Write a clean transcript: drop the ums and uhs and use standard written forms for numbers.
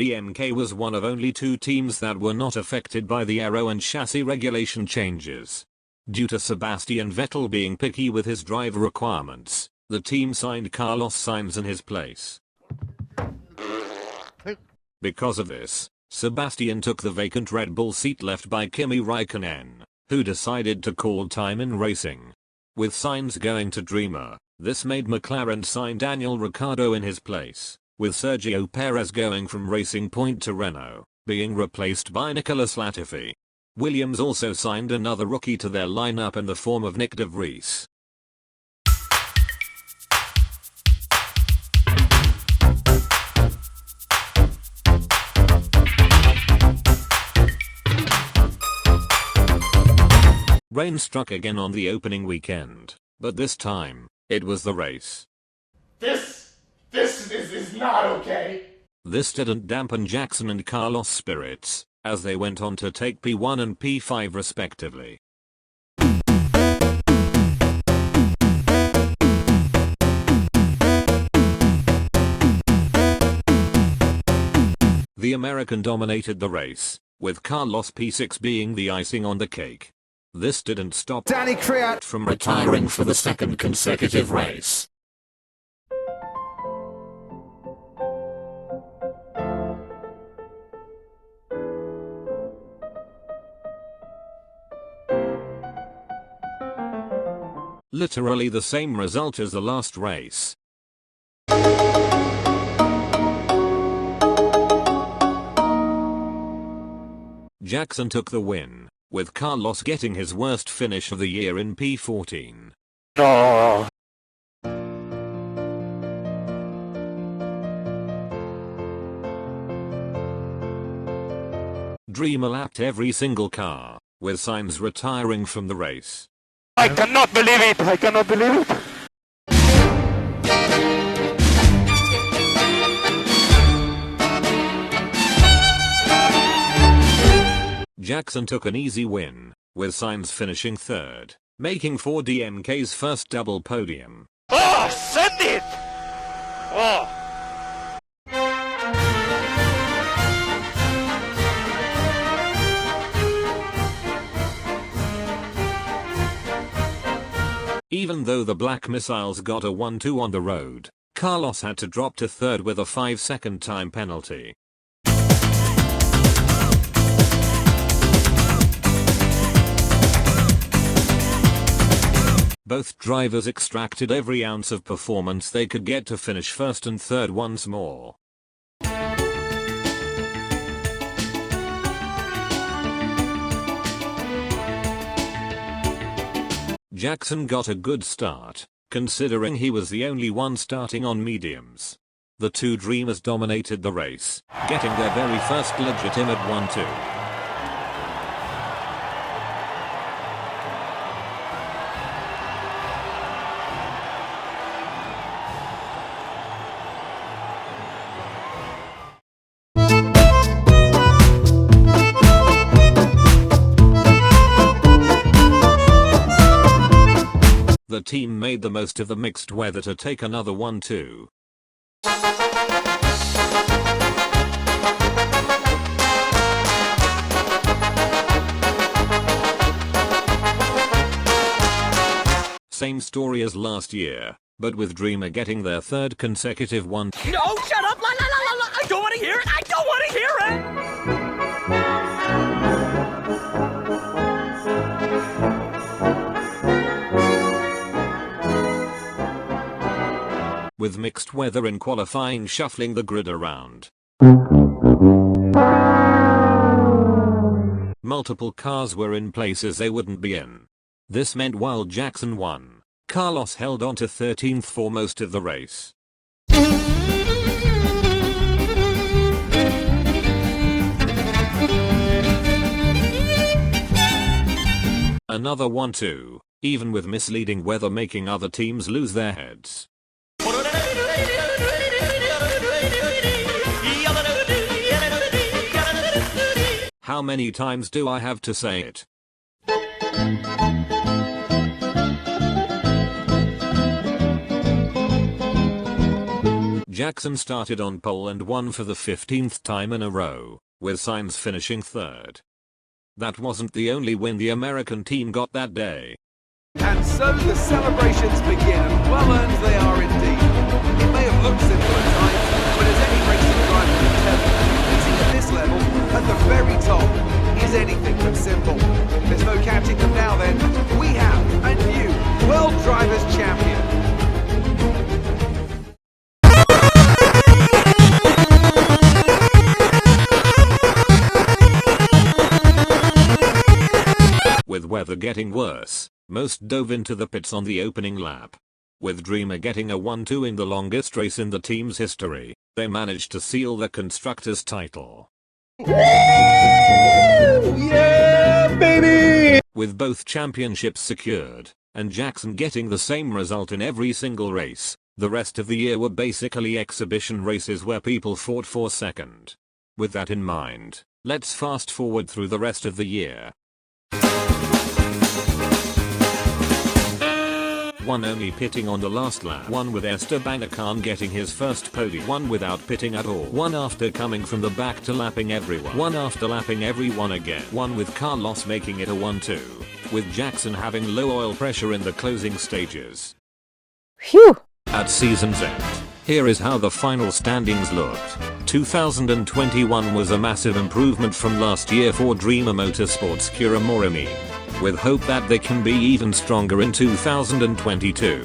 DMK was one of only 2 teams that were not affected by the aero and chassis regulation changes. Due to Sebastian Vettel being picky with his driver requirements, the team signed Carlos Sainz in his place. Because of this, Sebastian took the vacant Red Bull seat left by Kimi Raikkonen, who decided to call time in racing. With Sainz going to Dreamer, this made McLaren sign Daniel Ricciardo in his place, with Sergio Perez going from Racing Point to Renault, being replaced by Nicolas Latifi. Williams also signed another rookie to their lineup in the form of Nick de Vries. Rain struck again on the opening weekend, but this time, it was the race. This is not okay. This didn't dampen Jackson and Carlos' spirits, as they went on to take P1 and P5 respectively. The American dominated the race, with Carlos P6 being the icing on the cake. This didn't stop Danny Kvyat from retiring for the 2nd consecutive race. Literally the same result as the last race. Jackson took the win, with Carlos getting his worst finish of the year in P14. No. Dreamer lapped every single car, with Sainz retiring from the race. I cannot believe it. I cannot believe it. Jackson took an easy win, with Sainz finishing 3rd, making for DMK's first double podium. Oh, send it! Oh. Even though the Black Missiles got a 1-2 on the road, Carlos had to drop to 3rd with a 5-second time penalty. Both drivers extracted every ounce of performance they could get to finish 1st and 3rd once more. Jackson got a good start, considering he was the only one starting on mediums. The 2 Dreamers dominated the race, getting their very first legitimate 1-2. The team made the most of the mixed weather to take another 1-2. Same story as last year, but with Dreamer getting their 3rd consecutive 1. No, shut up! La, la, la, la, la. I don't want to hear it! I don't want to hear it! With mixed weather in qualifying shuffling the grid around. Multiple cars were in places they wouldn't be in. This meant while Jackson won, Carlos held on to 13th for most of the race. Another 1-2, even with misleading weather making other teams lose their heads. How many times do I have to say it? Jackson started on pole and won for the 15th time in a row, with Sainz finishing third. That wasn't the only win the American team got that day. And so the celebrations begin, and well earned they are indeed. It may have looked simple at times, but as any racing driver can tell you, competing at this level, at the very top, is anything but simple. There's no catching them now then. We have a new World Drivers' Champion. With weather getting worse, most dove into the pits on the opening lap. With Dreamer getting a 1-2 in the longest race in the team's history, they managed to seal the Constructors' title. Yeah, baby! With both championships secured, and Jackson getting the same result in every single race, the rest of the year were basically exhibition races where people fought for second. With that in mind, let's fast forward through the rest of the year. 1 only pitting on the last lap, 1 with Esteban Ocon getting his first podium, 1 without pitting at all, 1 after coming from the back to lapping everyone, 1 after lapping everyone again, 1 with Carlos making it a 1-2, with Jackson having low oil pressure in the closing stages. Phew! At season's end, here is how the final standings looked. 2021 was a massive improvement from last year for Dreamer Motorsports' Kira Morimi, with hope that they can be even stronger in 2022.